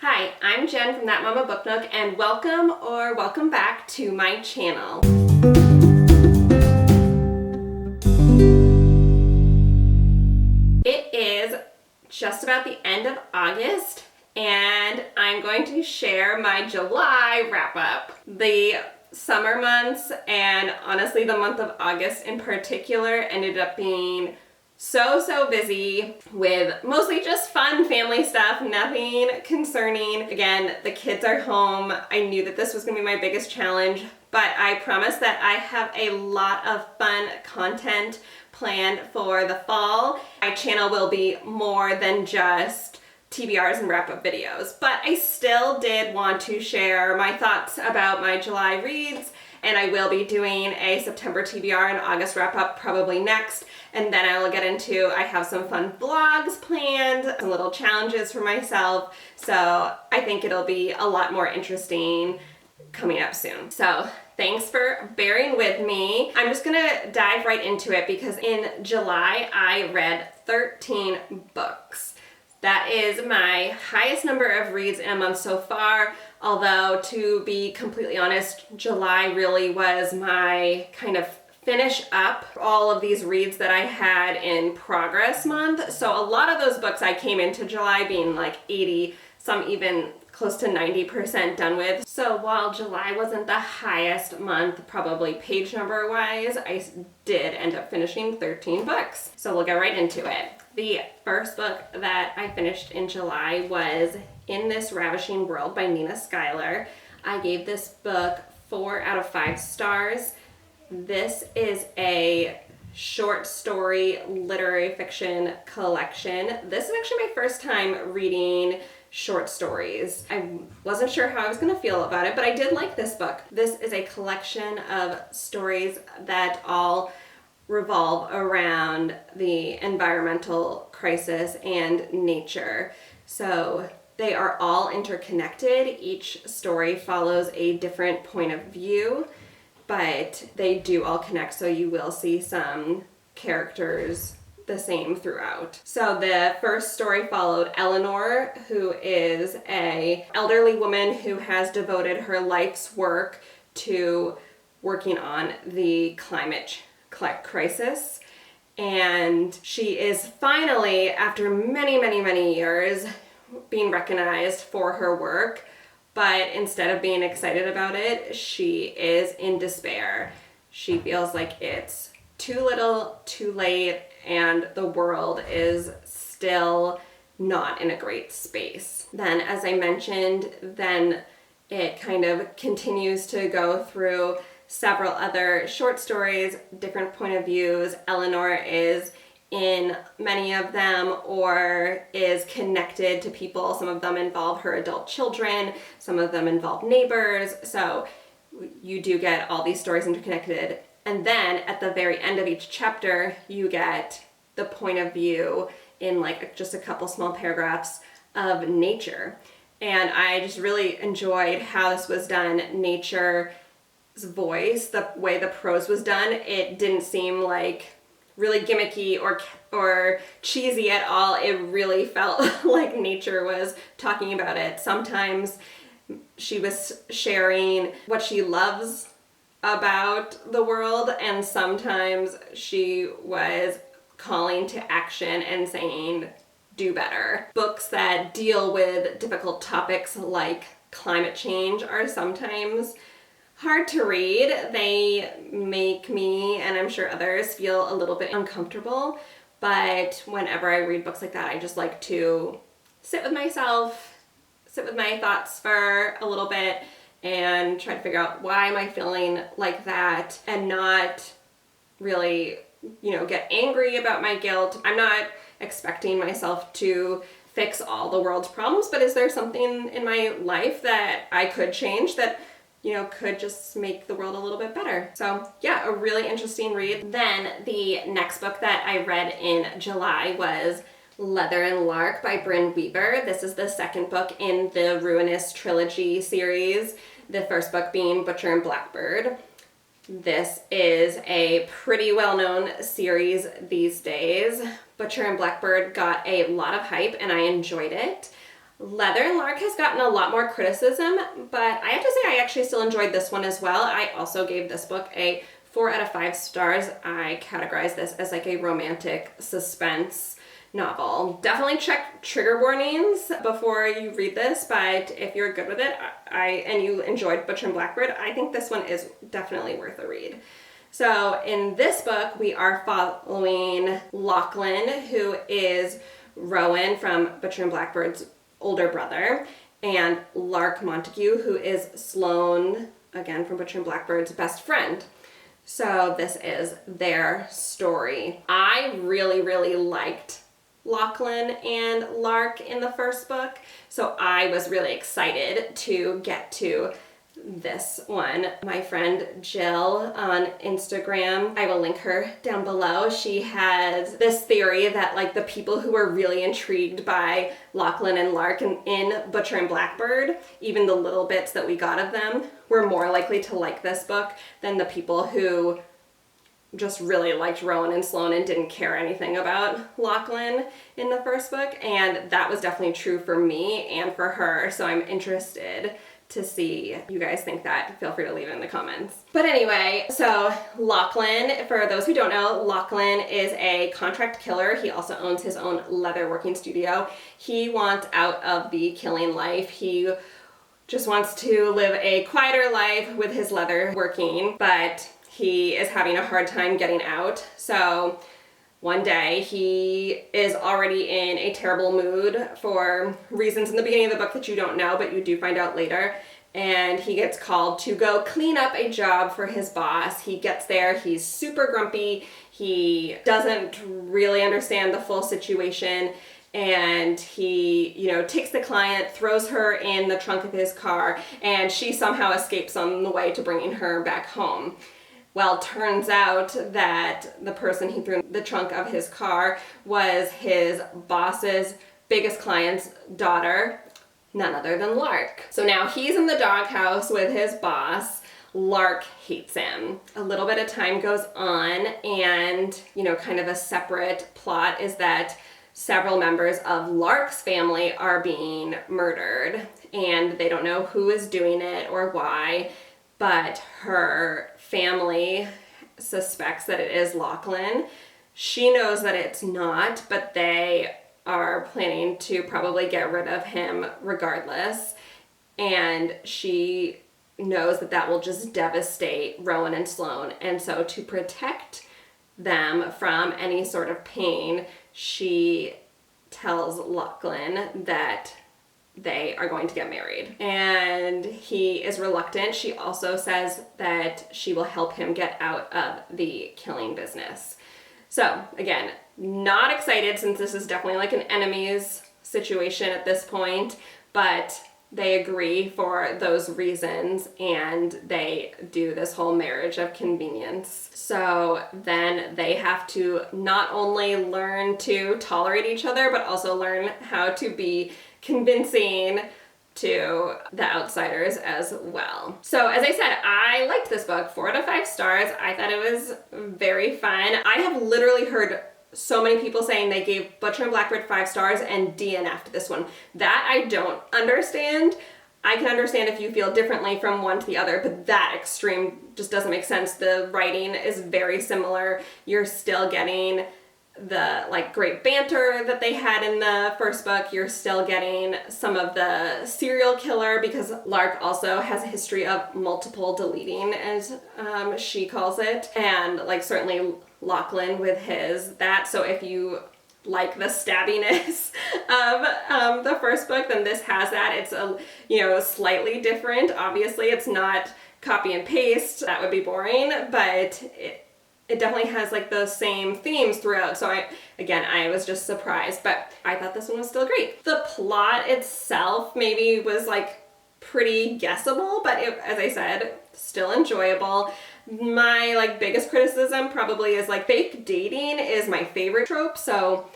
Hi, I'm Jen from That Mama Book Nook, and welcome back to my channel. It is just about the end of August, and I'm going to share my July wrap-up. The summer months, and honestly the month of August in particular, ended up being so busy with mostly just fun family stuff, nothing concerning. Again, the kids are home. I knew that this was gonna be my biggest challenge, but I promise that I have a lot of fun content planned for the fall. My channel will be more than just TBRs and wrap-up videos, but I still did want to share my thoughts about my July reads, and I will be doing a September TBR and August wrap-up probably next, and then I will get into, I have some fun vlogs planned, some little challenges for myself, so I think it'll be a lot more interesting coming up soon. So thanks for bearing with me. I'm just gonna dive right into it because in July I read 13 books. That is my highest number of reads in a month so far, although to be completely honest, July really was my kind of finish up all of these reads that I had in progress month. So a lot of those books I came into July being like 80, some even close to 90% done with. So while July wasn't the highest month, probably page number wise, I did end up finishing 13 books. So we'll get right into it. The first book that I finished in July was In This Ravishing World by Nina Schuyler. I gave this book 4 out of 5 stars. This is a short story literary fiction collection. This is actually my first time reading short stories. I wasn't sure how I was going to feel about it, but I did like this book. This is a collection of stories that all revolve around the environmental crisis and nature. So they are all interconnected. Each story follows a different point of view, but they do all connect, so you will see some characters the same throughout. So the first story followed Eleanor, who is an elderly woman who has devoted her life's work to working on the climate crisis, and she is finally, after many years, being recognized for her work, but instead of being excited about it, she is in despair. She feels like it's too little, too late, and the world is still not in a great space. Then, as I mentioned, then it kind of continues to go through several other short stories, different point of views. Eleanor is in many of them or is connected to people. Some of them involve her adult children, some of them involve neighbors. So you do get all these stories interconnected. And then at the very end of each chapter, you get the point of view in like just a couple small paragraphs of nature. And I just really enjoyed how this was done. Nature's voice, the way the prose was done, it didn't seem like really gimmicky or cheesy at all. It really felt like nature was talking about it. Sometimes she was sharing what she loves about the world, and sometimes she was calling to action and saying, do better. Books that deal with difficult topics like climate change are sometimes hard to read. They make me, and I'm sure others, feel a little bit uncomfortable, but whenever I read books like that, I just like to sit with myself, sit with my thoughts for a little bit, and try to figure out why am I feeling like that, and not really, get angry about my guilt. I'm not expecting myself to fix all the world's problems, but is there something in my life that I could change that could just make the world a little bit better? So yeah, a really interesting read. Then the next book that I read in July was Leather and Lark by Brynne Weaver. This is the second book in the Ruinous Trilogy series, the first book being Butcher and Blackbird. This is a pretty well-known series these days. Butcher and Blackbird got a lot of hype and I enjoyed it. Leather and Lark has gotten a lot more criticism, but I have to say I actually still enjoyed this one as well. I also gave this book a 4 out of 5 stars. I categorize this as like a romantic suspense novel. Definitely check trigger warnings before you read this, but if you're good with it and you enjoyed Butcher and Blackbird, I think this one is definitely worth a read. So in this book, we are following Lachlan, who is Rowan from Butcher and Blackbird's older brother, and Lark Montague, who is Sloane, again from Butcher and Blackbird's best friend. So this is their story. I really, really liked Lachlan and Lark in the first book, so I was really excited to get to this one. My friend Jill on Instagram, I will link her down below. She has this theory that like the people who were really intrigued by Lachlan and Lark in Butcher and Blackbird, even the little bits that we got of them, were more likely to like this book than the people who just really liked Rowan and Sloane and didn't care anything about Lachlan in the first book. And that was definitely true for me and for her. So I'm interested to see if you guys think that. Feel free to leave it in the comments. But anyway, so Lachlan, for those who don't know, Lachlan is a contract killer. He also owns his own leather working studio. He wants out of the killing life. He just wants to live a quieter life with his leather working, but he is having a hard time getting out. So one day he is already in a terrible mood for reasons in the beginning of the book that you don't know, but you do find out later. And he gets called to go clean up a job for his boss. He gets there, he's super grumpy. He doesn't really understand the full situation. And he, takes the client, throws her in the trunk of his car, and she somehow escapes on the way to bringing her back home. Well, turns out that the person he threw in the trunk of his car was his boss's biggest client's daughter, none other than Lark. So now he's in the doghouse with his boss. Lark hates him. A little bit of time goes on, and, kind of a separate plot is that several members of Lark's family are being murdered, and they don't know who is doing it or why, but her family suspects that it is Lachlan. She knows that it's not, but they are planning to probably get rid of him regardless, and she knows that that will just devastate Rowan and Sloane, and so to protect them from any sort of pain, she tells Lachlan that they are going to get married, and he is reluctant. She also says that she will help him get out of the killing business. So again, not excited, since this is definitely like an enemies situation at this point, but they agree for those reasons, and they do this whole marriage of convenience. So then they have to not only learn to tolerate each other, but also learn how to be convincing to the outsiders as well. So as I said, I liked this book, 4 out of 5 stars. I thought it was very fun. I have literally heard so many people saying they gave Butcher and Blackbird 5 stars and DNF'd this one. That I don't understand. I can understand if you feel differently from one to the other, but that extreme just doesn't make sense. The writing is very similar. You're still getting the great banter that they had in the first book. You're still getting some of the serial killer, because Lark also has a history of multiple deleting, as she calls it, and certainly Lachlan with that. So if you like the stabbiness of the first book, then this has that. It's slightly different. Obviously, it's not copy and paste. That would be boring, but it definitely has the same themes throughout. So I was just surprised, but I thought this one was still great. The plot itself maybe was pretty guessable, but as I said, still enjoyable. My biggest criticism probably is fake dating is my favorite trope. So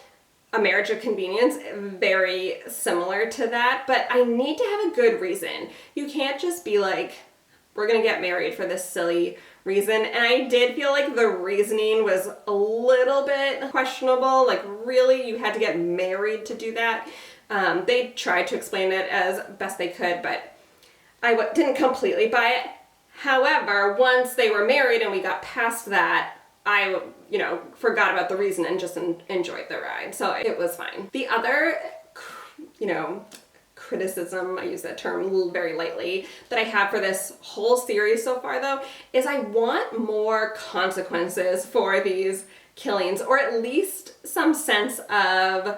a marriage of convenience, very similar to that, but I need to have a good reason. You can't just be we're gonna get married for this silly reason. And I did feel the reasoning was a little bit questionable. Really, you had to get married to do that. They tried to explain it as best they could, but I didn't completely buy it. However, once they were married and we got past that, I, forgot about the reason and just enjoyed the ride. So it was fine. The other, criticism, I use that term very lightly, that I have for this whole series so far though, is I want more consequences for these killings, or at least some sense of,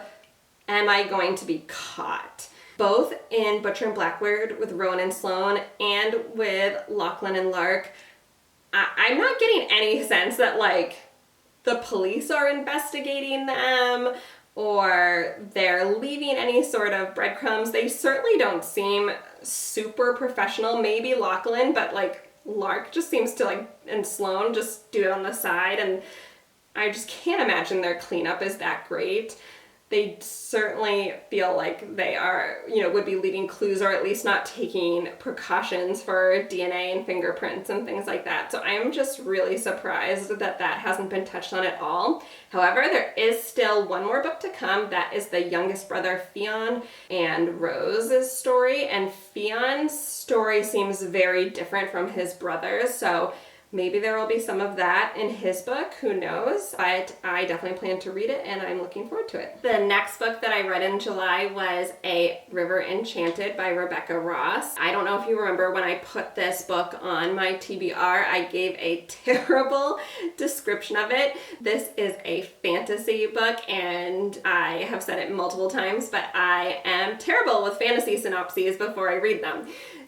am I going to be caught? Both in Butcher and Blackbird with Rowan and Sloane and with Lachlan and Lark, I'm not getting any sense that like the police are investigating them or they're leaving any sort of breadcrumbs. They certainly don't seem super professional. Maybe Lachlan, but like Lark just seems to and Sloane just do it on the side, and I just can't imagine their cleanup is that great. They certainly feel like they are, would be leaving clues, or at least not taking precautions for DNA and fingerprints and things like that. So I'm just really surprised that that hasn't been touched on at all. However, there is still one more book to come. That is the youngest brother, Fionn, and Rose's story. And Fionn's story seems very different from his brother's. So maybe there will be some of that in his book, who knows? But I definitely plan to read it and I'm looking forward to it. The next book that I read in July was A River Enchanted by Rebecca Ross. I don't know if you remember when I put this book on my TBR, I gave a terrible description of it. This is a fantasy book and I have said it multiple times, but I am terrible with fantasy synopses before I read them.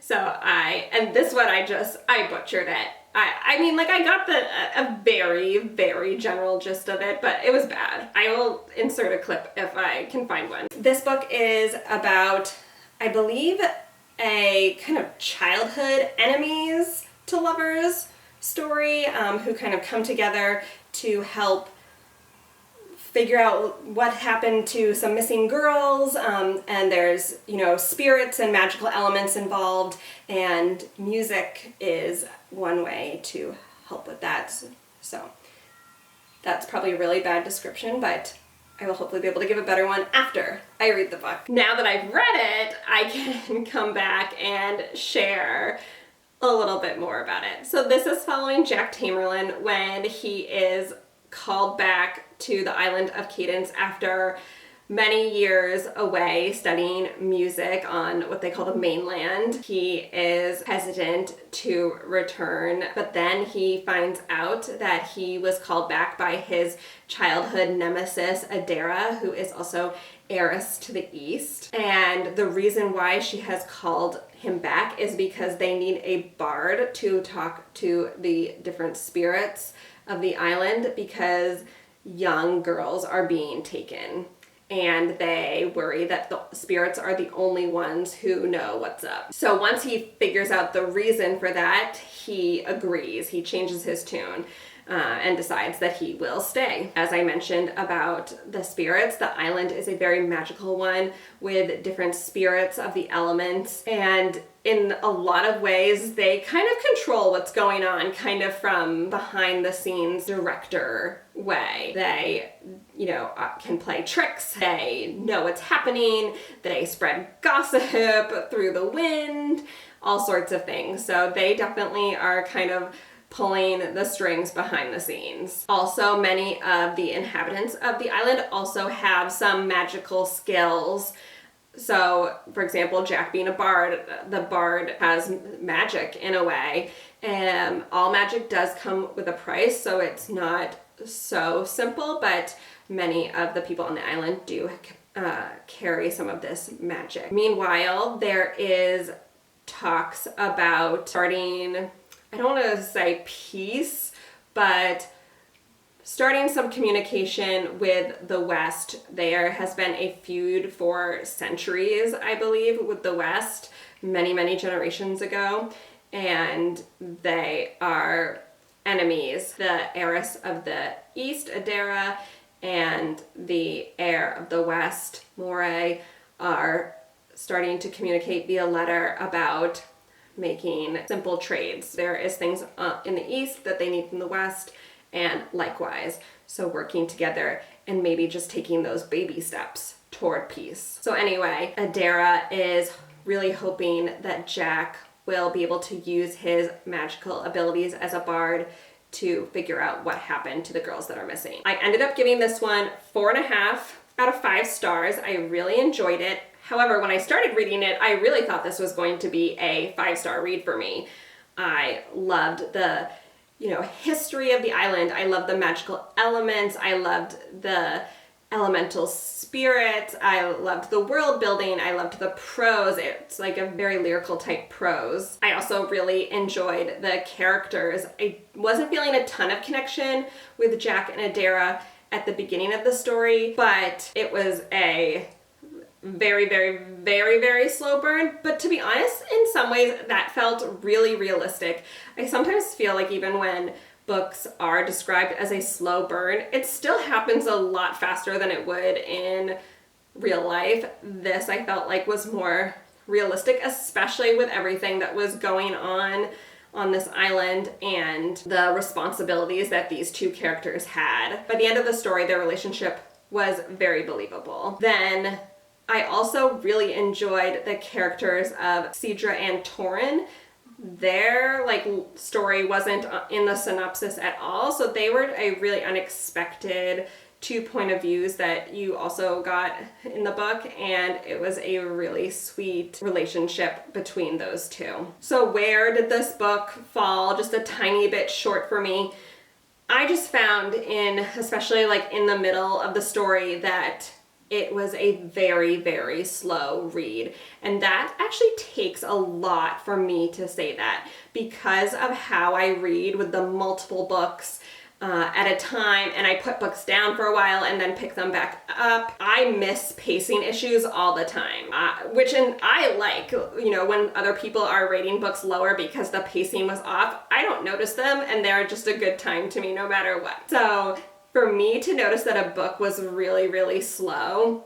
And this one I butchered it. I got a very, very general gist of it, but it was bad. I will insert a clip if I can find one. This book is about, I believe, a kind of childhood enemies to lovers story, who kind of come together to help figure out what happened to some missing girls, and there's, spirits and magical elements involved, and music is one way to help with that. So that's probably a really bad description, but I will hopefully be able to give a better one after I read the book. Now that I've read it, I can come back and share a little bit more about it. So this is following Jack Tamerlan when he is called back to the island of Cadence after many years away studying music on what they call the mainland. He is hesitant to return, but then he finds out that he was called back by his childhood nemesis, Adara, who is also heiress to the East. And the reason why she has called him back is because they need a bard to talk to the different spirits of the island, because young girls are being taken and they worry that the spirits are the only ones who know what's up. So once he figures out the reason for that, he agrees. He changes his tune and decides that he will stay. As I mentioned about the spirits, the island is a very magical one with different spirits of the elements, and in a lot of ways they kind of control what's going on, kind of from behind the scenes director way. They, can play tricks, they know what's happening, they spread gossip through the wind, all sorts of things. So they definitely are kind of pulling the strings behind the scenes. Also, many of the inhabitants of the island also have some magical skills. So, for example, Jack being a bard, the bard has magic in a way, and all magic does come with a price, so it's not so simple, but many of the people on the island do carry some of this magic. Meanwhile, there is talks about starting, I don't want to say peace, but starting some communication with the West. There has been a feud for centuries, I believe, with the West, many, many generations ago, and they are enemies. The heiress of the East, Adara, and the heir of the West, Moray, are starting to communicate via letter about making simple trades. There is things in the East that they need from the West, and likewise. So working together and maybe just taking those baby steps toward peace. So anyway, Adara is really hoping that Jack will be able to use his magical abilities as a bard to figure out what happened to the girls that are missing. I ended up giving this one 4.5 out of 5 stars. I really enjoyed it. However, when I started reading it, I really thought this was going to be a 5-star read for me. I loved the, history of the island. I loved the magical elements. I loved the elemental spirits. I loved the world building. I loved the prose. It's like a very lyrical type prose. I also really enjoyed the characters. I wasn't feeling a ton of connection with Jack and Adara at the beginning of the story, but it was a very, very, very, very slow burn. But to be honest, in some ways that felt really realistic. I sometimes feel like even when books are described as a slow burn, it still happens a lot faster than it would in real life. This I felt like was more realistic, especially with everything that was going on this island and the responsibilities that these two characters had. By the end of the story, their relationship was very believable. Then I also really enjoyed the characters of Cedra and Torin. Their story wasn't in the synopsis at all, so they were a really unexpected 2 point of views that you also got in the book, and it was a really sweet relationship between those two. So where did this book fall just a tiny bit short for me? I just found especially in the middle of the story, that it was a very, very slow read. And that actually takes a lot for me to say that, because of how I read with the multiple books at a time, and I put books down for a while and then pick them back up. I miss pacing issues all the time, I like, when other people are rating books lower because the pacing was off, I don't notice them, and they're just a good time to me no matter what. So for me to notice that a book was really, really slow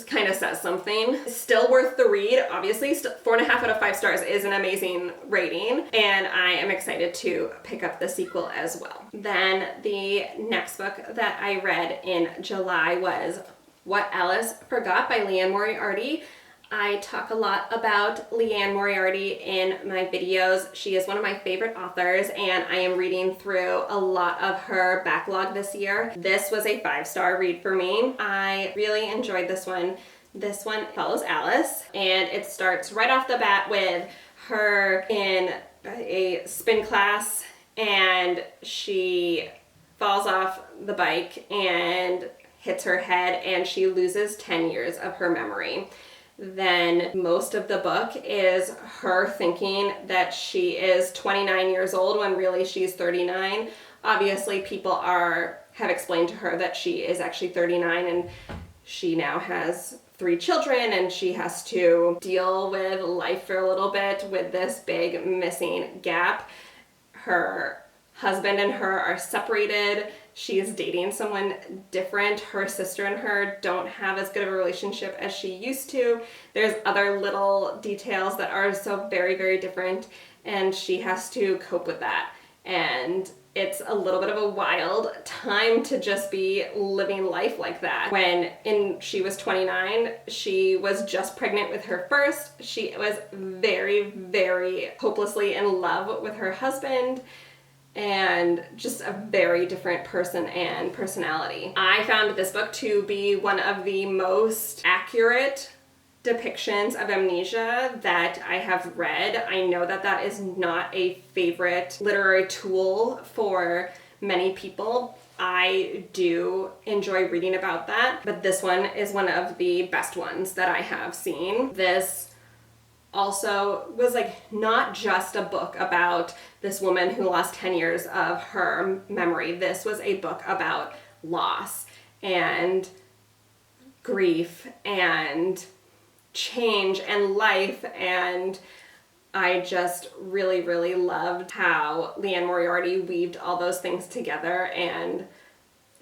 kind of says something. Still worth the read, obviously. 4.5 out of 5 stars is an amazing rating, and I am excited to pick up the sequel as well. Then the next book that I read in July was What Alice Forgot by Liane Moriarty. I talk a lot about Liane Moriarty in my videos. She is one of my favorite authors, and I am reading through a lot of her backlog this year. This was a 5-star read for me. I really enjoyed this one. This one follows Alice, and it starts right off the bat with her in a spin class, and she falls off the bike and hits her head, and she loses 10 years of her memory. Then most of the book is her thinking that she is 29 years old when really she's 39. Obviously, people have explained to her that she is actually 39, and she now has 3 children, and she has to deal with life for a little bit with this big missing gap. Her husband and her are separated. She is dating someone different. Her sister and her don't have as good of a relationship as she used to. There's other little details that are so very, very different, and she has to cope with that. And it's a little bit of a wild time to just be living life like that. She was 29, she was just pregnant with her first. She was very, very hopelessly in love with her husband, and just a very different person and personality. I found this book to be one of the most accurate depictions of amnesia that I have read. I know that that is not a favorite literary tool for many people. I do enjoy reading about that, but this one is one of the best ones that I have seen. This also was not just a book about this woman who lost 10 years of her memory. This was a book about loss and grief and change and life, and I just really, really loved how Liane Moriarty weaved all those things together and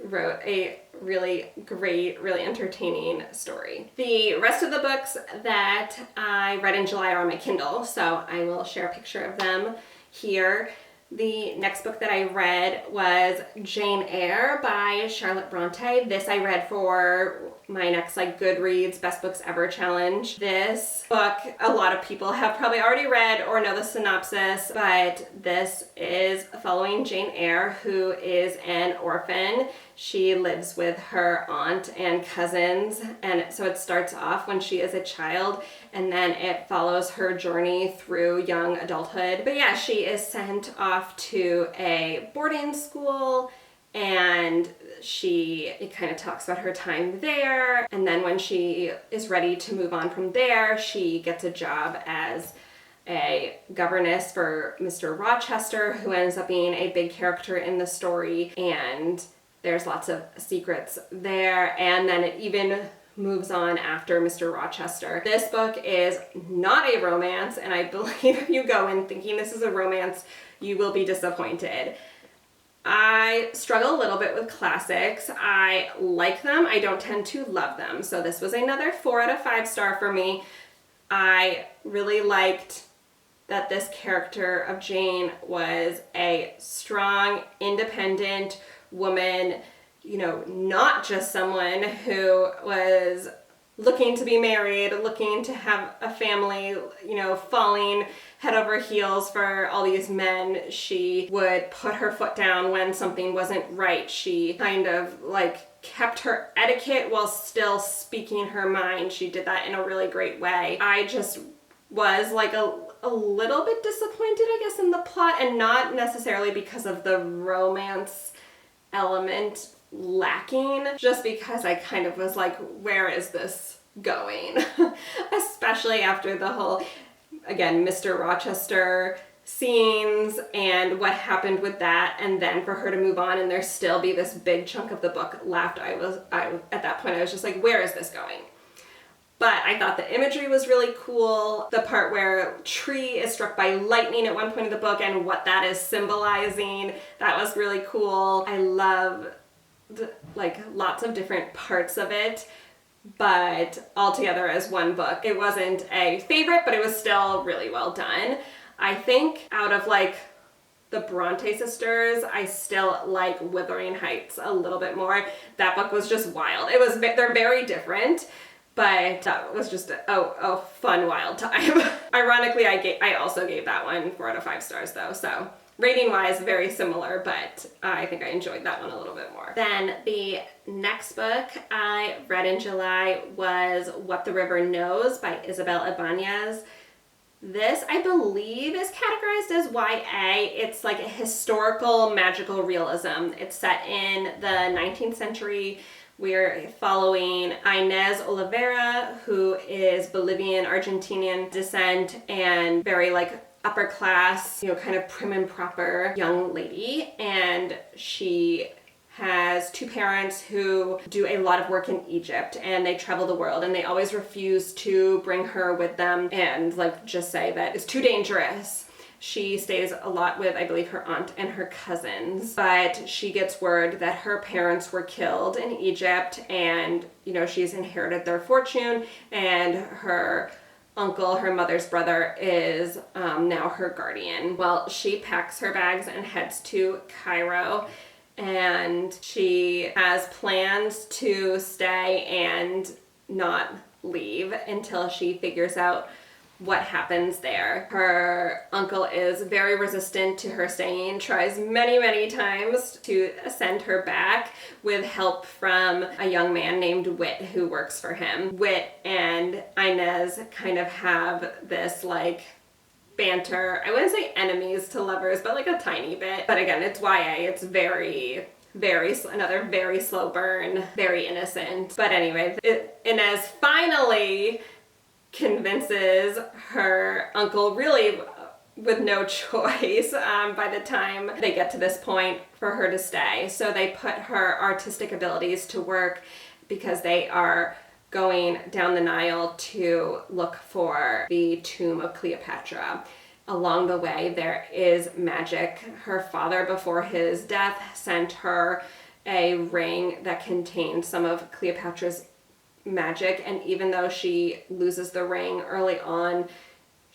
wrote a really great, really entertaining story. The rest of the books that I read in July are on my Kindle, so I will share a picture of them here. The next book that I read was Jane Eyre by Charlotte Bronte. This I read for my next Goodreads Best Books Ever challenge. This book, a lot of people have probably already read or know the synopsis, but this is following Jane Eyre, who is an orphan. She lives with her aunt and cousins, and so it starts off when she is a child, and then it follows her journey through young adulthood. But yeah, she is sent off to a boarding school, and it kind of talks about her time there, and then when she is ready to move on from there, she gets a job as a governess for Mr. Rochester, who ends up being a big character in the story, and there's lots of secrets there, and then it even moves on after Mr. Rochester. This book is not a romance, and I believe if you go in thinking this is a romance, you will be disappointed. I struggle a little bit with classics. I like them. I don't tend to love them. So this was another 4 out of 5 star for me. I really liked that this character of Jane was a strong, independent woman, not just someone who was looking to be married, looking to have a family, falling head over heels for all these men. She would put her foot down when something wasn't right. She kind of kept her etiquette while still speaking her mind. She did that in a really great way. I just was a little bit disappointed, I guess, in the plot, and not necessarily because of the romance element lacking, just because I kind of was like, where is this going? Especially after the whole, again, Mr. Rochester scenes and what happened with that, and then for her to move on and there still be this big chunk of the book left. I at that point I was just like, where is this going? But I thought the imagery was really cool. The part where tree is struck by lightning at one point of the book and what that is symbolizing, that was really cool. I love lots of different parts of it, but all together as one book. It wasn't a favorite, but it was still really well done. I think out of the Bronte sisters, I still like Wuthering Heights a little bit more. That book was just wild. They're very different, but that was just a fun, wild time. Ironically, I also gave that one 4 out of 5 stars though, so rating-wise, very similar, but I think I enjoyed that one a little bit more. Then the next book I read in July was What the River Knows by Isabel Ibanez. This, I believe, is categorized as YA. It's a historical magical realism. It's set in the 19th century. We're following Inez Oliveira, who is Bolivian, Argentinian descent, and very upper class, kind of prim and proper young lady. And she has 2 parents who do a lot of work in Egypt, and they travel the world, and they always refuse to bring her with them and just say that it's too dangerous. She stays a lot with, I believe, her aunt and her cousins, but she gets word that her parents were killed in Egypt, and she's inherited their fortune, and her uncle, her mother's brother, is now her guardian. Well, she packs her bags and heads to Cairo, and she has plans to stay and not leave until she figures out what happens there. Her uncle is very resistant to her staying, tries many, many times to send her back with help from a young man named Wit who works for him. Wit and Inez kind of have this banter. I wouldn't say enemies to lovers, but a tiny bit. But again, it's YA. It's another very slow burn, very innocent. But anyway, Inez finally convinces her uncle, really with no choice, by the time they get to this point, for her to stay. So they put her artistic abilities to work because they are going down the Nile to look for the tomb of Cleopatra. Along the way, there is magic. Her father, before his death, sent her a ring that contained some of Cleopatra's magic, and even though she loses the ring early on,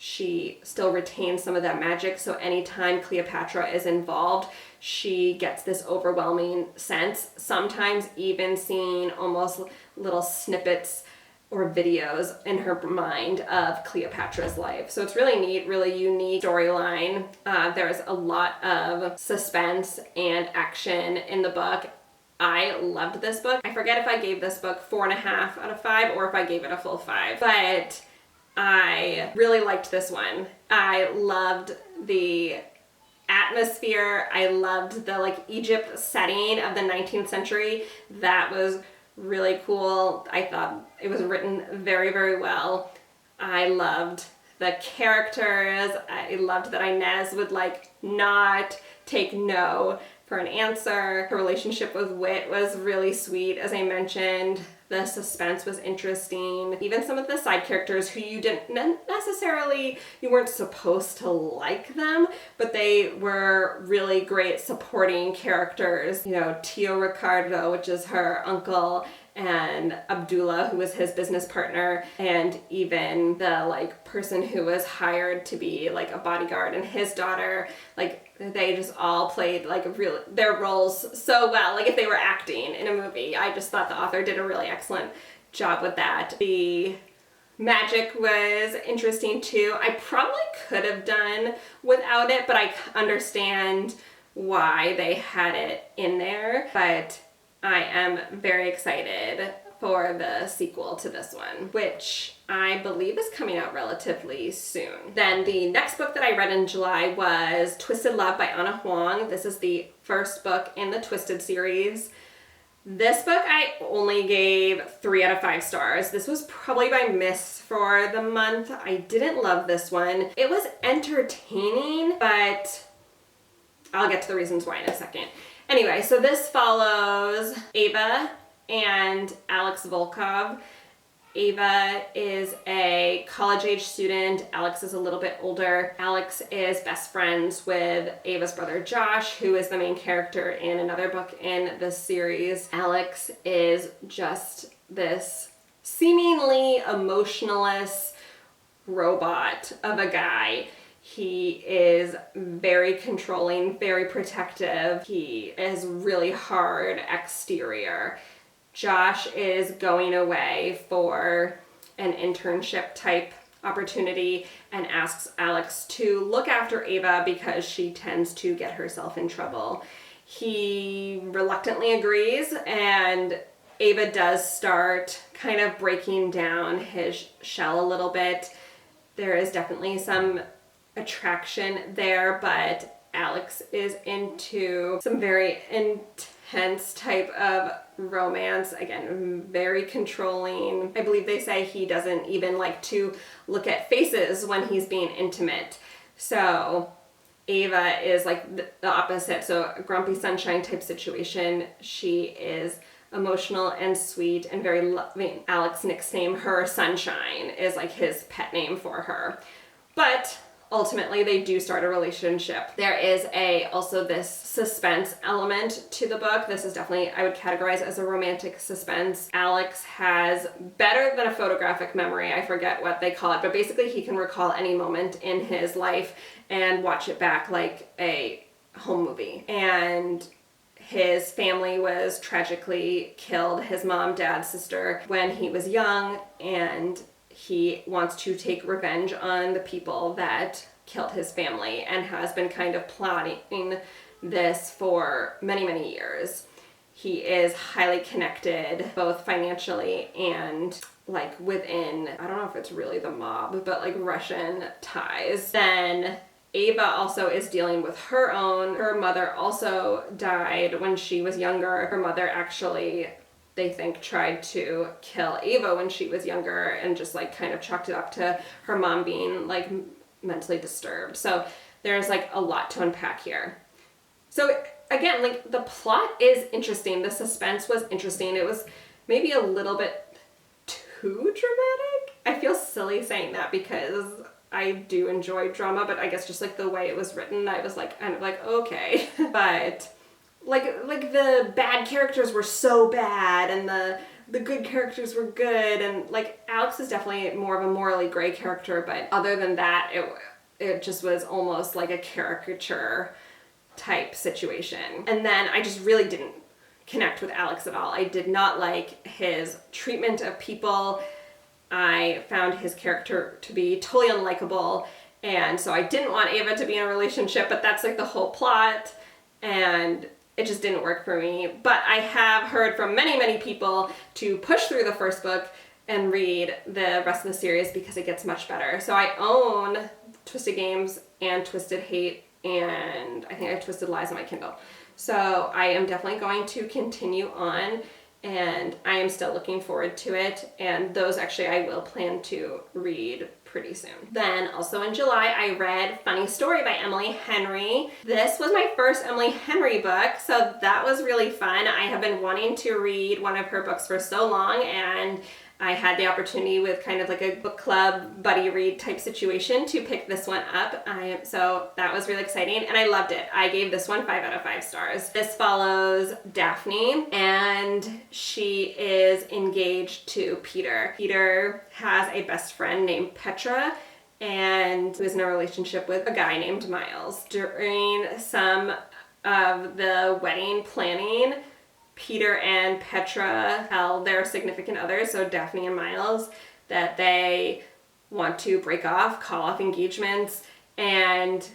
she still retains some of that magic. So anytime Cleopatra is involved, she gets this overwhelming sense, sometimes even seeing almost little snippets or videos in her mind of Cleopatra's life. So it's really neat, really unique storyline. There's a lot of suspense and action in the book. I loved this book. I forget if I gave this book 4.5 out of 5 or if I gave it a full 5, but I really liked this one. I loved the atmosphere. I loved the like Egypt setting of the 19th century. That was really cool. I thought it was written very, very well. I loved the characters. I loved that Inez would like not take no for an answer. Her relationship with Wit was really sweet, as I mentioned. The suspense was interesting. Even some of the side characters who you didn't necessarily, you weren't supposed to like them, but they were really great supporting characters. You know, Tio Ricardo, which is her uncle, and Abdullah, who was his business partner, and even the like person who was hired to be like a bodyguard, and his daughter. Like, they just all played like their roles so well, like if they were acting in a movie. I just thought the author did a really excellent job with that. The magic was interesting too. I probably could have done without it, but I understand why they had it in there. But I am very excited for the sequel to this one, which I believe is coming out relatively soon. Then the next book that I read in July was Twisted Love by Anna Huang. This is the first book in the Twisted series. This book I only gave 3 out of 5 stars. This was probably my miss for the month. I didn't love this one. It was entertaining, but I'll get to the reasons why in a second. Anyway, so this follows Ava and Alex Volkov. Ava is a college-age student. Alex is a little bit older. Alex is best friends with Ava's brother Josh, who is the main character in another book in this series. Alex is just this seemingly emotionless robot of a guy. He is very controlling, very protective. He is really hard exterior. Josh is going away for an internship type opportunity and asks Alex to look after Ava because she tends to get herself in trouble. He reluctantly agrees, and Ava does start kind of breaking down his shell a little bit. There is definitely some attraction there, but Alex is into some very intense type of romance. Again, very controlling. I believe they say he doesn't even like to look at faces when he's being intimate. So Ava is like the opposite. So a grumpy sunshine type situation. She is emotional and sweet and very loving. Alex nicknamed her Sunshine, is like his pet name for her. But ultimately, they do start a relationship. There is also this suspense element to the book. This is definitely, I would categorize as a romantic suspense. Alex has better than a photographic memory. I forget what they call it, but basically he can recall any moment in his life and watch it back like a home movie. And his family was tragically killed, his mom, dad, sister, when he was young, and he wants to take revenge on the people that killed his family and has been kind of plotting this for many, many years. He is highly connected, both financially and like within, I don't know if it's really the mob, but like Russian ties. Then Ava also is dealing with her mother also died when she was younger. Her mother actually, they think, tried to kill Ava when she was younger and just like kind of chalked it up to her mom being like mentally disturbed. So there's like a lot to unpack here. So again, like the plot is interesting. The suspense was interesting. It was maybe a little bit too dramatic. I feel silly saying that because I do enjoy drama, but I guess just like the way it was written, I was like kind of like, okay. But like the bad characters were so bad, and the the good characters were good, and like Alex is definitely more of a morally gray character, but other than that, it just was almost like a caricature type situation. And then I just really didn't connect with Alex at all. I did not like his treatment of people. I found his character to be totally unlikable, and so I didn't want Ava to be in a relationship, but that's like the whole plot, and it just didn't work for me. But I have heard from many people to push through the first book and read the rest of the series because it gets much better. So I own Twisted Games and Twisted Hate, and I think I have Twisted Lies on my Kindle. So I am definitely going to continue on, and I am still looking forward to it. And those actually I will plan to read pretty soon. Then also in July, I read Funny Story by Emily Henry. This was my first Emily Henry book, so that was really fun. I have been wanting to read one of her books for so long, and I had the opportunity with kind of like a book club buddy read type situation to pick this one up. So that was really exciting, and I loved it. I gave this one 5 out of 5 stars. This follows Daphne, and she is engaged to Peter. Peter has a best friend named Petra, and who is in a relationship with a guy named Miles. During some of the wedding planning, Peter and Petra tell their significant others, so Daphne and Miles, that they want to break off, call off engagements, and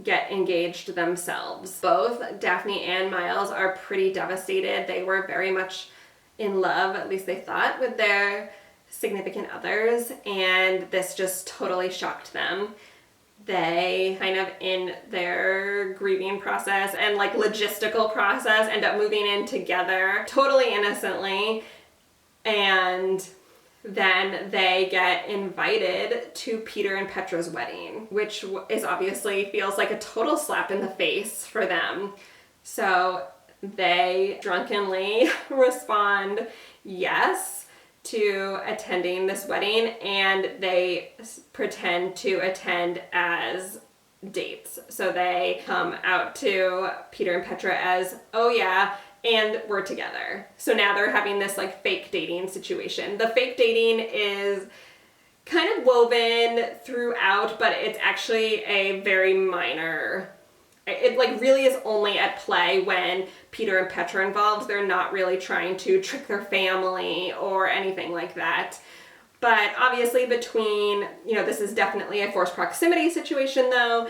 get engaged themselves. Both Daphne and Miles are pretty devastated. They were very much in love, at least they thought, with their significant others, and this just totally shocked them. They kind of in their grieving process and like logistical process end up moving in together totally innocently, and then they get invited to Peter and Petra's wedding, which is obviously feels like a total slap in the face for them. So they drunkenly respond yes to attending this wedding, and they pretend to attend as dates. So they come out to Peter and Petra as, oh yeah, and we're together. So now they're having this like fake dating situation. The fake dating is kind of woven throughout, but it's actually a very minor. It like really is only at play when Peter and Petra are involved. They're not really trying to trick their family or anything like that. But obviously between, this is definitely a forced proximity situation though,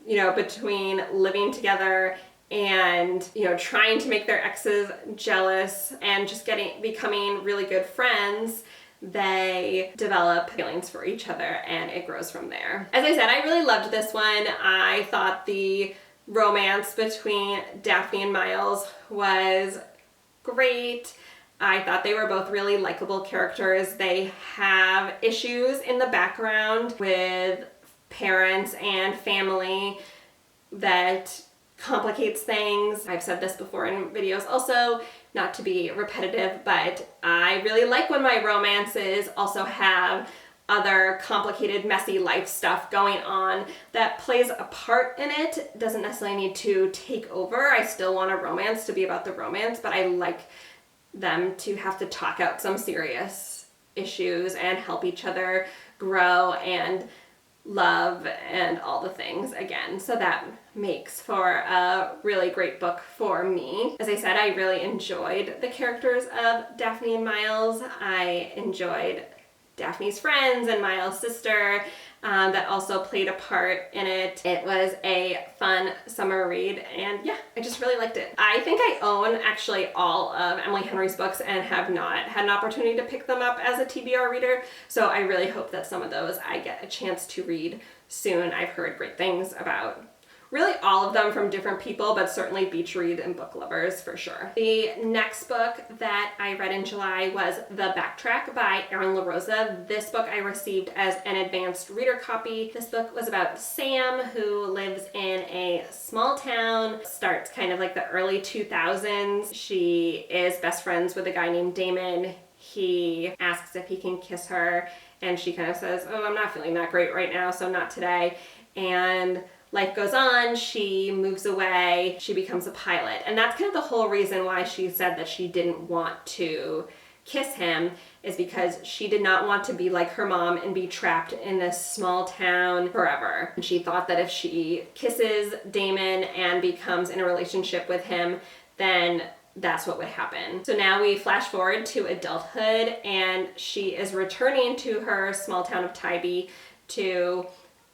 between living together and, trying to make their exes jealous and just becoming really good friends, they develop feelings for each other, and it grows from there. As I said, I really loved this one. I thought the romance between Daphne and Miles was great. I thought they were both really likable characters. They have issues in the background with parents and family that complicates things. I've said this before in videos also, not to be repetitive, but I really like when my romances also have other complicated, messy life stuff going on that plays a part in it. It doesn't necessarily need to take over. I still want a romance to be about the romance, but I like them to have to talk out some serious issues and help each other grow and love and all the things again. So that makes for a really great book for me. As I said, I really enjoyed the characters of Daphne and Miles. I enjoyed Daphne's friends and Miles' sister that also played a part in it. It was a fun summer read, and yeah, I just really liked it. I think I own actually all of Emily Henry's books and have not had an opportunity to pick them up as a TBR reader, so I really hope that some of those I get a chance to read soon. I've heard great things about really all of them from different people, but certainly beach read and book lovers for sure. The next book that I read in July was The Backtrack by Erin LaRosa. This book I received as an advanced reader copy. This book was about Sam, who lives in a small town, starts kind of like the early 2000s. She is best friends with a guy named Damon. He asks if he can kiss her, and she kind of says, oh, I'm not feeling that great right now, so not today. And life goes on, she moves away, she becomes a pilot. And that's kind of the whole reason why she said that she didn't want to kiss him is because she did not want to be like her mom and be trapped in this small town forever. And she thought that if she kisses Damon and becomes in a relationship with him, then that's what would happen. So now we flash forward to adulthood, and she is returning to her small town of Tybee to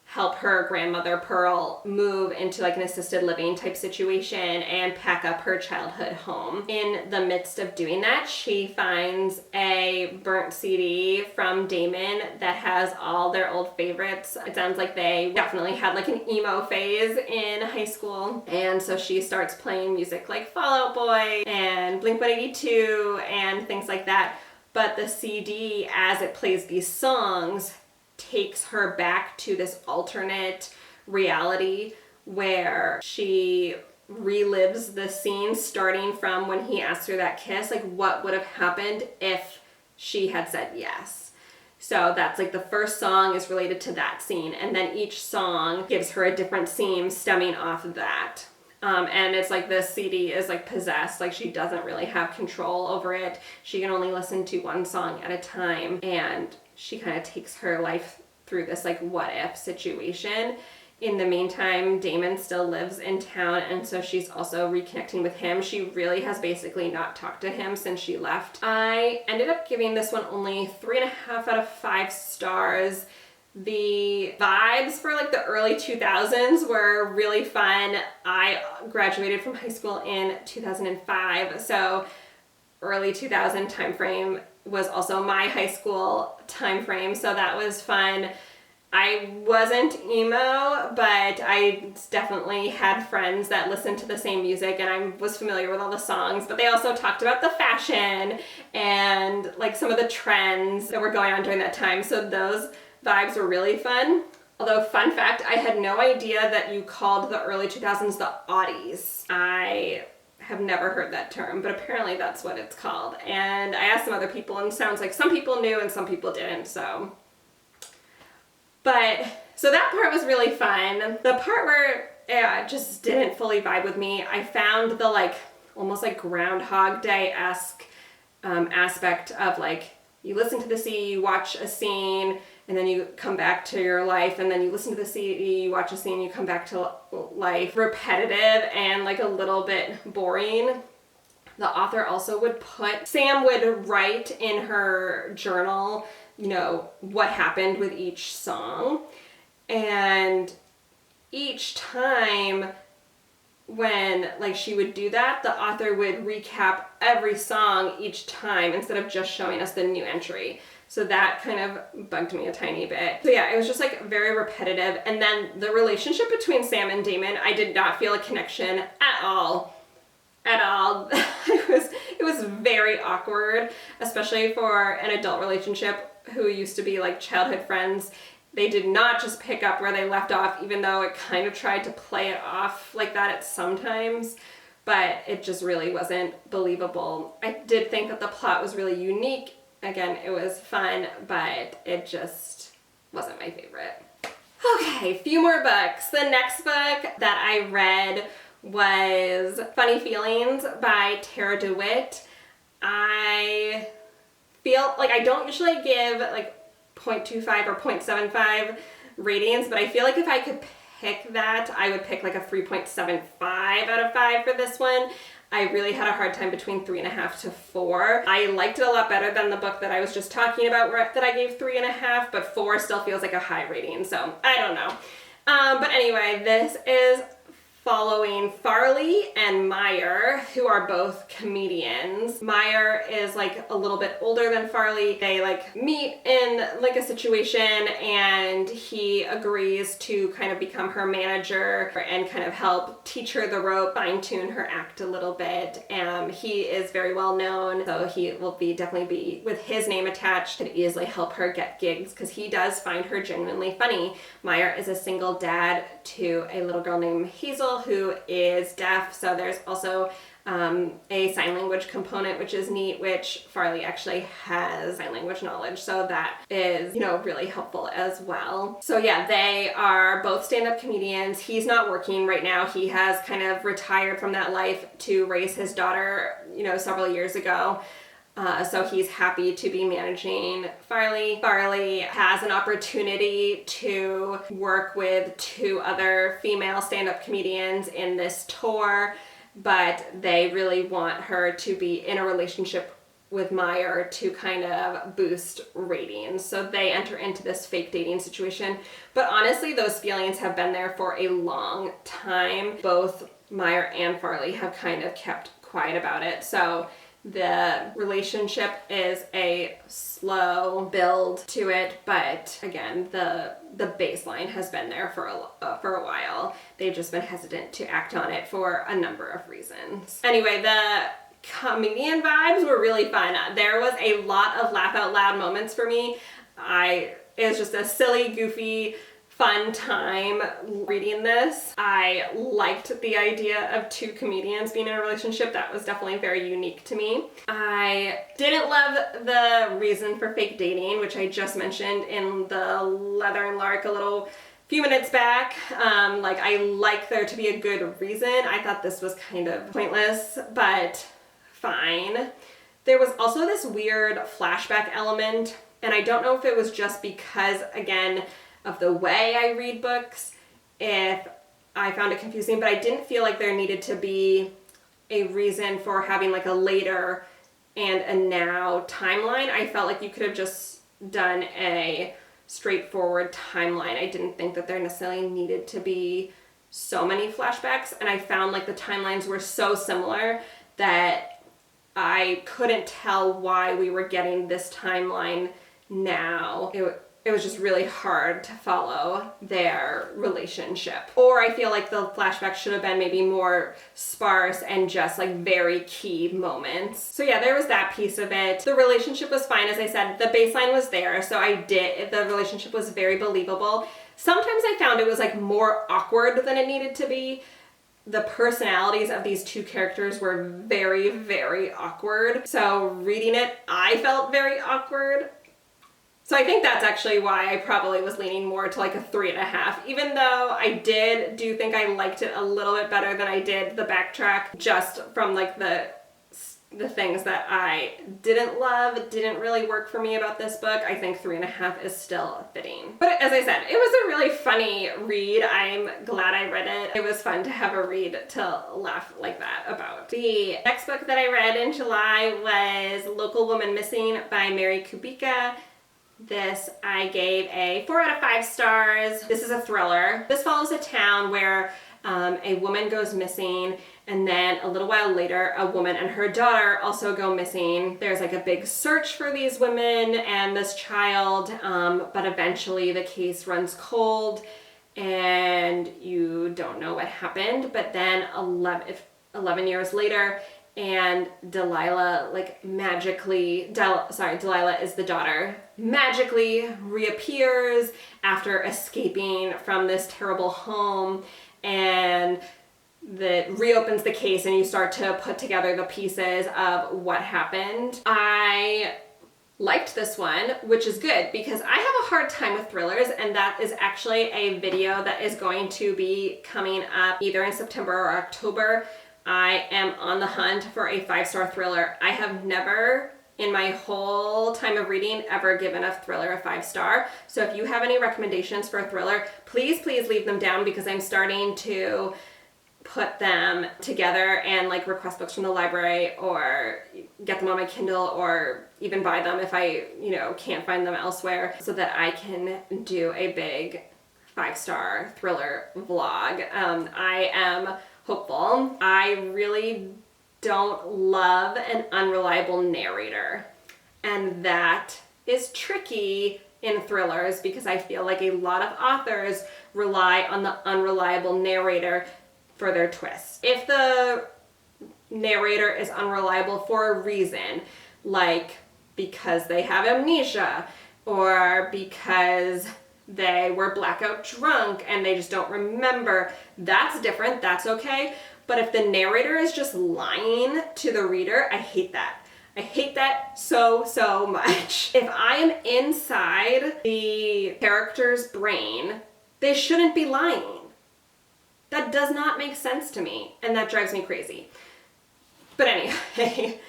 help her grandmother Pearl move into like an assisted living type situation and pack up her childhood home. In the midst of doing that, she finds a burnt CD from Damon that has all their old favorites. It sounds like they definitely had like an emo phase in high school. And so she starts playing music like Fall Out Boy and Blink-182 and things like that. But the CD, as it plays these songs, takes her back to this alternate reality where she relives the scene starting from when he asked her that kiss, like what would have happened if she had said yes. So that's like the first song is related to that scene, and then each song gives her a different scene stemming off of that. And it's like this CD is like possessed, like she doesn't really have control over it. She can only listen to one song at a time, and she kind of takes her life through this like what if situation. In the meantime, Damon still lives in town, and so she's also reconnecting with him. She really has basically not talked to him since she left. I ended up giving this one only 3.5 out of 5 stars. The vibes for like the early 2000s were really fun. I graduated from high school in 2005, so early 2000 time frame was also my high school time frame, so that was fun. I wasn't emo, but I definitely had friends that listened to the same music, and I was familiar with all the songs, but they also talked about the fashion and like some of the trends that were going on during that time, so those vibes were really fun. Although, fun fact, I had no idea that you called the early 2000s the Oddies. I have never heard that term, but apparently that's what it's called. And I asked some other people, and it sounds like some people knew and some people didn't, so. But, so that part was really fun. The part where it just didn't fully vibe with me, I found the like, almost like Groundhog Day-esque aspect of like, you listen to the CD, you watch a scene, and then you come back to your life, and then you listen to the CD, you watch a scene, you come back to life. Repetitive and like a little bit boring. The author also Sam would write in her journal, you know, what happened with each song. And each time when like she would do that, the author would recap every song each time instead of just showing us the new entry. So that kind of bugged me a tiny bit. So yeah, it was just like very repetitive. And then the relationship between Sam and Damon, I did not feel a connection at all. At all. It was very awkward, especially for an adult relationship who used to be like childhood friends. They did not just pick up where they left off, even though it kind of tried to play it off like that at sometimes, but it just really wasn't believable. I did think that the plot was really unique. Again, it was fun, but it just wasn't my favorite. Okay, a few more books. The next book that I read was Funny Feelings by Tara DeWitt. I feel like I don't usually give like 0.25 or 0.75 ratings, but I feel like if I could pick that, I would pick like a 3.75 out of 5 for this one. I really had a hard time between 3.5 to 4. I liked it a lot better than the book that I was just talking about that I gave 3.5, but 4 still feels like a high rating, so I don't know. But anyway, this is following Farley and Meyer, who are both comedians. Meyer is like a little bit older than Farley. They like meet in like a situation, and he agrees to kind of become her manager and kind of help teach her the rope, fine-tune her act a little bit. He is very well known, so he will definitely be with his name attached, could easily help her get gigs because he does find her genuinely funny. Meyer is a single dad to a little girl named Hazel, who is deaf, so there's also a sign language component, which is neat, which Farley actually has sign language knowledge, so that is, you know, really helpful as well. So yeah, they are both stand-up comedians. He's not working right now. He has kind of retired from that life to raise his daughter, you know, several years ago. So he's happy to be managing Farley. Farley has an opportunity to work with 2 other female stand-up comedians in this tour, but they really want her to be in a relationship with Meyer to kind of boost ratings. So they enter into this fake dating situation. But honestly, those feelings have been there for a long time. Both Meyer and Farley have kind of kept quiet about it. So the relationship is a slow build to it, but again, the baseline has been there for a while. They've just been hesitant to act on it for a number of reasons. Anyway, the comedian vibes were really fun. There was a lot of laugh out loud moments for me. It was just a silly, goofy, fun time reading this. I liked the idea of 2 comedians being in a relationship. That was definitely very unique to me. I didn't love the reason for fake dating, which I just mentioned in the Leather and Lark a few minutes back. I like there to be a good reason. I thought this was kind of pointless, but fine. There was also this weird flashback element, and I don't know if it was just because, again, of the way I read books, if I found it confusing, but I didn't feel like there needed to be a reason for having like a later and a now timeline. I felt like you could have just done a straightforward timeline. I didn't think that there necessarily needed to be so many flashbacks, and I found like the timelines were so similar that I couldn't tell why we were getting this timeline now. It was just really hard to follow their relationship. Or I feel like the flashback should have been maybe more sparse and just like very key moments. So yeah, there was that piece of it. The relationship was fine, as I said. The baseline was there, so the relationship was very believable. Sometimes I found it was like more awkward than it needed to be. The personalities of these 2 characters were very, very awkward. So reading it, I felt very awkward. So I think that's actually why I probably was leaning more to like a 3.5, even though I do think I liked it a little bit better than I did the backtrack, just from like the things that I didn't love. It didn't really work for me about this book. I think 3.5 is still fitting. But as I said, it was a really funny read. I'm glad I read it. It was fun to have a read to laugh like that about. The next book that I read in July was Local Woman Missing by Mary Kubica. This I gave a 4 out of 5 stars. This is a thriller. This follows a town where a woman goes missing, and then a little while later a woman and her daughter also go missing. There's like a big search for these women and this child, but eventually the case runs cold and you don't know what happened. But then 11 years later, and Delilah Delilah is the daughter, magically reappears after escaping from this terrible home, and that reopens the case, and you start to put together the pieces of what happened. I liked this one, which is good because I have a hard time with thrillers, and that is actually a video that is going to be coming up either in September or October. I am on the hunt for a 5-star thriller. I have never in my whole time of reading ever given a thriller a 5-star. So if you have any recommendations for a thriller, please leave them down, because I'm starting to put them together and like request books from the library or get them on my Kindle, or even buy them if I, can't find them elsewhere, so that I can do a big 5-star thriller vlog. I am hopeful. I really don't love an unreliable narrator, and that is tricky in thrillers because I feel like a lot of authors rely on the unreliable narrator for their twists. If the narrator is unreliable for a reason, like because they have amnesia, or because they were blackout drunk and they just don't remember, that's different, that's okay. But if the narrator is just lying to the reader, I hate that. I hate that so much. If I am inside the character's brain, they shouldn't be lying. That does not make sense to me, and that drives me crazy. But anyway,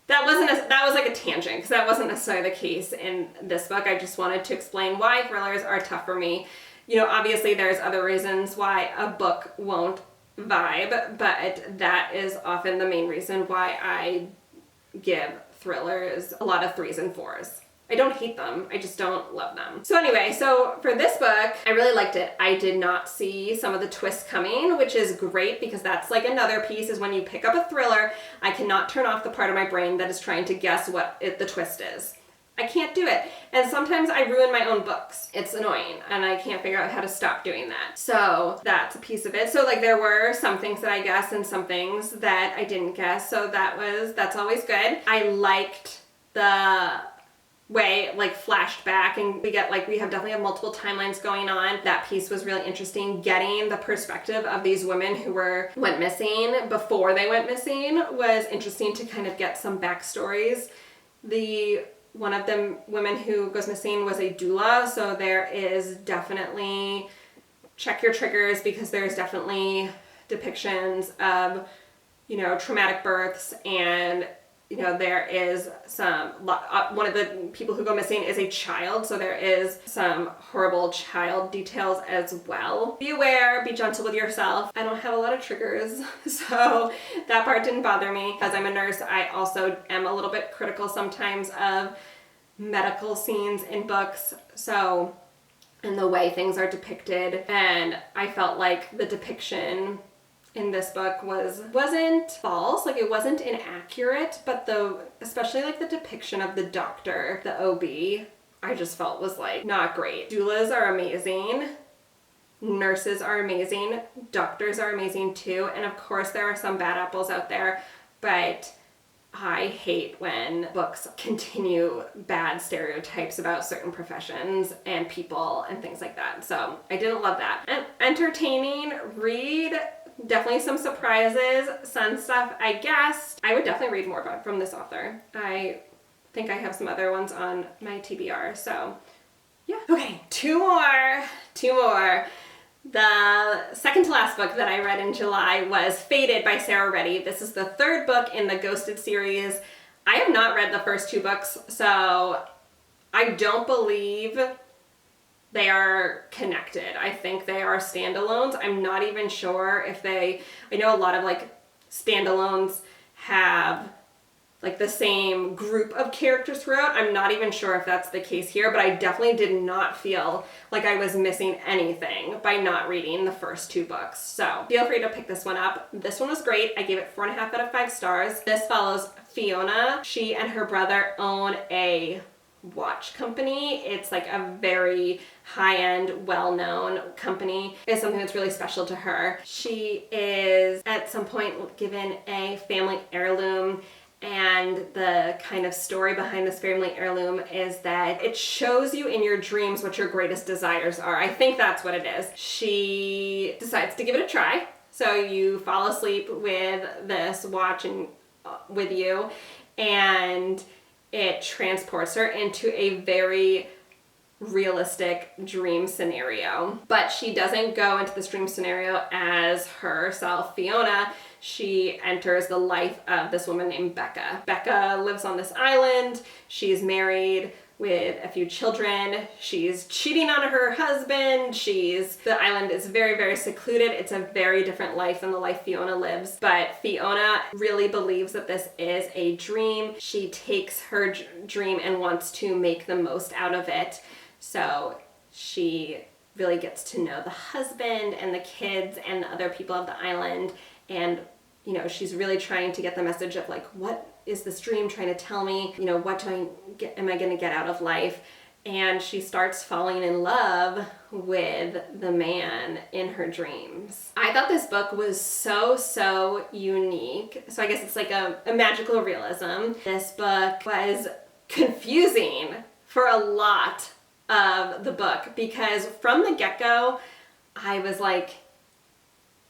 that was like a tangent, because that wasn't necessarily the case in this book. I just wanted to explain why thrillers are tough for me. You know, obviously there's other reasons why a book won't vibe, but that is often the main reason why I give thrillers a lot of 3s and 4s. I don't hate them, I just don't love them. So anyway, so for this book, I really liked it. I did not see some of the twists coming, which is great, because that's like another piece, is when you pick up a thriller, I cannot turn off the part of my brain that is trying to guess what the twist is. I can't do it. And sometimes I ruin my own books. It's annoying, and I can't figure out how to stop doing that. So that's a piece of it. So like there were some things that I guessed and some things that I didn't guess. So that's always good. I liked the way like flashed back, and we definitely have multiple timelines going on. That piece was really interesting. Getting the perspective of these women who went missing before they went missing was interesting to kind of get some backstories. One of the women who goes missing was a doula, so there is definitely, check your triggers, because there's definitely depictions of, you know, traumatic births, and, you know, there is one of the people who go missing is a child, so there is some horrible child details as well. Be aware, be gentle with yourself. I don't have a lot of triggers, so that part didn't bother me. As I'm a nurse, I also am a little bit critical sometimes of medical scenes in books, so, and the way things are depicted, and I felt like the depiction in this book wasn't false, like it wasn't inaccurate, but especially like the depiction of the doctor, the OB, I just felt was like not great. Doulas are amazing, nurses are amazing, doctors are amazing too, and of course there are some bad apples out there, but I hate when books continue bad stereotypes about certain professions and people and things like that. So I didn't love that. And entertaining read, definitely some surprises, some stuff I guessed. I would definitely read more from this author. I think I have some other ones on my TBR, so yeah. Okay, two more. The second to last book that I read in July was Fated by Sarah Reddy. This is the third book in the Ghosted series. I have not read the first 2 books, so I don't believe they are connected. I think they are standalones. I'm not even sure if I know a lot of like standalones have like the same group of characters throughout. I'm not even sure if that's the case here, but I definitely did not feel like I was missing anything by not reading the first 2 books. So feel free to pick this one up. This one was great. I gave it 4.5 out of 5 stars. This follows Fiona. She and her brother own a watch company. It's like a very high-end, well-known company. It's something that's really special to her. She is at some point given a family heirloom, and the kind of story behind this family heirloom is that it shows you in your dreams what your greatest desires are. I think that's what it is. She decides to give it a try. So you fall asleep with this watch with you, and it transports her into a very realistic dream scenario. But she doesn't go into this dream scenario as herself, Fiona. She enters the life of this woman named Becca. Becca lives on this island. She's married with a few children. She's cheating on her husband. The island is very, very secluded. It's a very different life than the life Fiona lives. But Fiona really believes that this is a dream. She takes her dream and wants to make the most out of it. So she really gets to know the husband and the kids and the other people of the island. And, you know, she's really trying to get the message of like, what is this dream trying to tell me? You know, what am I going to get out of life? And she starts falling in love with the man in her dreams. I thought this book was so unique. So I guess it's like a magical realism. This book was confusing for a lot of the book, because from the get-go, I was like,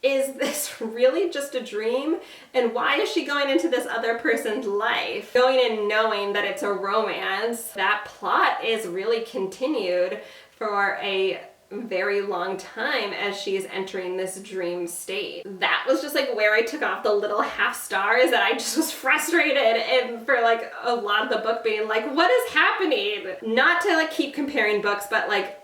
is this really just a dream? And why is she going into this other person's life? Going in knowing that it's a romance. That plot is really continued for a very long time as she is entering this dream state. That was just like where I took off the little half stars, that I just was frustrated and for like a lot of the book being like, what is happening? Not to like keep comparing books, but like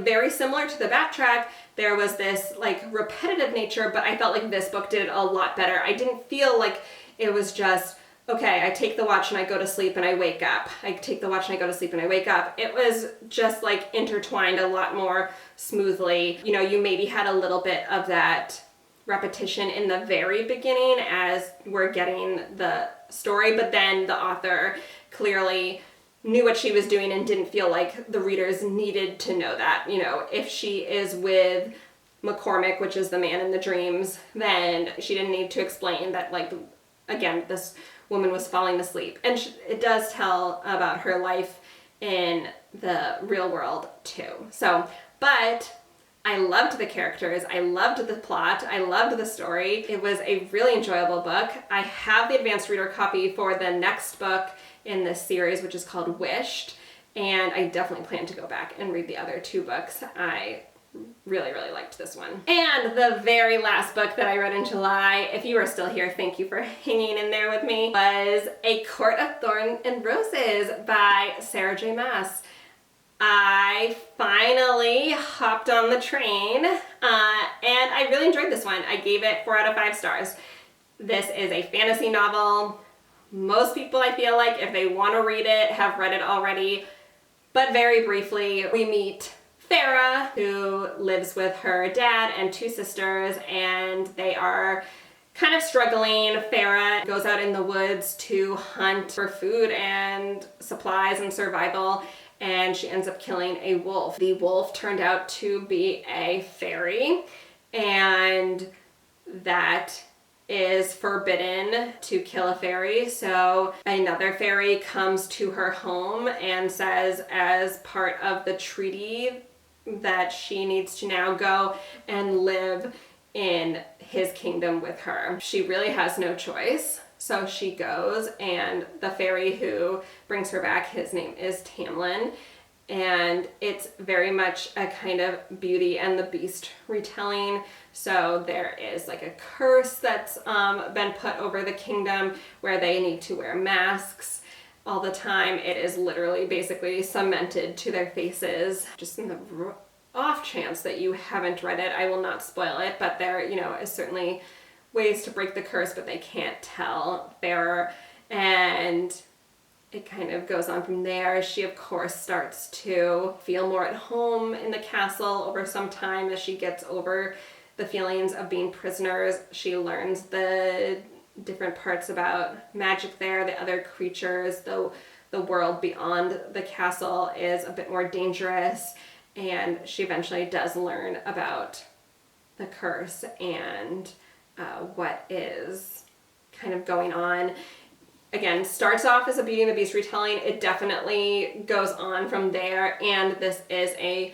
very similar to the Backtrack, there was this like repetitive nature, but I felt like this book did it a lot better. I didn't feel like it was just, okay, I take the watch and I go to sleep and I wake up. I take the watch and I go to sleep and I wake up. It was just like intertwined a lot more smoothly. You know, you maybe had a little bit of that repetition in the very beginning as we're getting the story, but then the author clearly knew what she was doing and didn't feel like the readers needed to know that. You know, if she is with McCormick, which is the man in the dreams, then she didn't need to explain that, like, again, this woman was falling asleep. And it does tell about her life in the real world too. So, but I loved the characters, I loved the plot, I loved the story. It was a really enjoyable book. I have the advanced reader copy for the next book in this series, which is called Wished, and I definitely plan to go back and read the other two books. I really, really liked this one. And the very last book that I read in July, if you are still here, thank you for hanging in there with me, was A Court of Thorns and Roses by Sarah J. Maas. I finally hopped on the train, and I really enjoyed this one. I gave it 4 out of 5 stars. This is a fantasy novel. Most people, I feel like, if they want to read it, have read it already. But very briefly, we meet Farah, who lives with her dad and 2 sisters, and they are kind of struggling. Farah goes out in the woods to hunt for food and supplies and survival, and she ends up killing a wolf. The wolf turned out to be a fairy, and that is forbidden to kill a fairy. So another fairy comes to her home and says, as part of the treaty, that she needs to now go and live in his kingdom with her. She really has no choice. So she goes, and the fairy who brings her back, his name is Tamlin, and it's very much a kind of Beauty and the Beast retelling. So there is like a curse that's been put over the kingdom where they need to wear masks all the time. It is literally basically cemented to their faces. Just in the off chance that you haven't read it, I will not spoil it, but there, you know, is certainly ways to break the curse, but they can't tell Farah, and it kind of goes on from there. She, of course, starts to feel more at home in the castle over some time as she gets over the feelings of being prisoners. She learns the different parts about magic there, the other creatures, though the world beyond the castle is a bit more dangerous, and she eventually does learn about the curse and what is kind of going on. Again, starts off as a Beauty and the Beast retelling. It definitely goes on from there, and this is a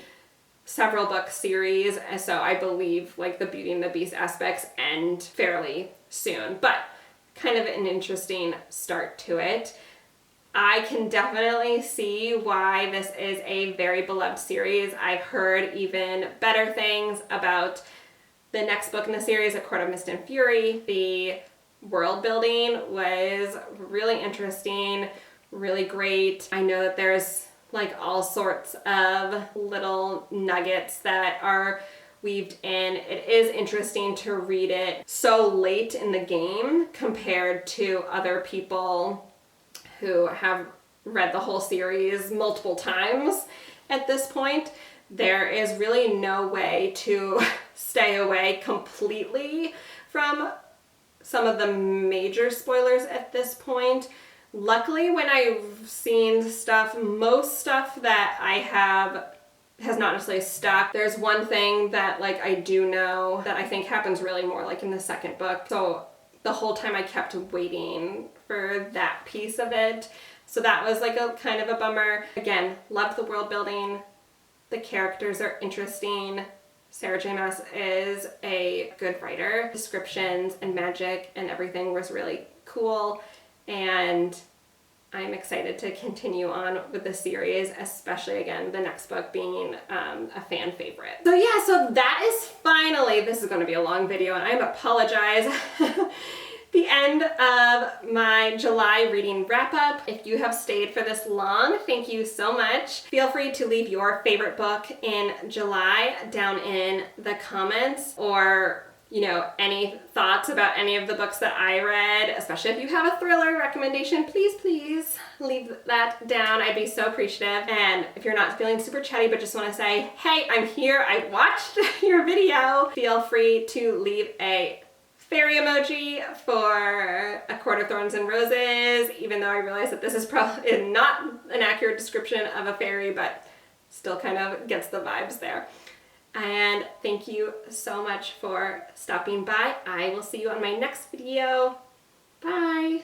several book series, so I believe like the Beauty and the Beast aspects end fairly soon, but kind of an interesting start to it. I can definitely see why this is a very beloved series. I've heard even better things about the next book in the series, A Court of Mist and Fury. The world building was really interesting, really great. I know that there's like all sorts of little nuggets that are weaved in. It is interesting to read it so late in the game compared to other people who have read the whole series multiple times at this point. There is really no way to stay away completely from some of the major spoilers at this point. Luckily, when I've seen stuff, most stuff that I have has not necessarily stuck. There's one thing that like I do know that I think happens really more like in the second book. So the whole time I kept waiting for that piece of it. So that was like a kind of a bummer. Again, loved the world building. The characters are interesting. Sarah J. Maas is a good writer. Descriptions and magic and everything was really cool. And I'm excited to continue on with the series, especially again, the next book being a fan favorite. So yeah, so that is finally, this is going to be a long video and I apologize, the end of my July reading wrap up. If you have stayed for this long, thank you so much. Feel free to leave your favorite book in July down in the comments, or you know, any thoughts about any of the books that I read, especially if you have a thriller recommendation, please leave that down. I'd be so appreciative. And if you're not feeling super chatty but just want to say, hey, I'm here, I watched your video, feel free to leave a fairy emoji for A Court of Thorns and Roses, even though I realize that this is probably not an accurate description of a fairy, but still kind of gets the vibes there. And thank you so much for stopping by. I will see you on my next video. Bye.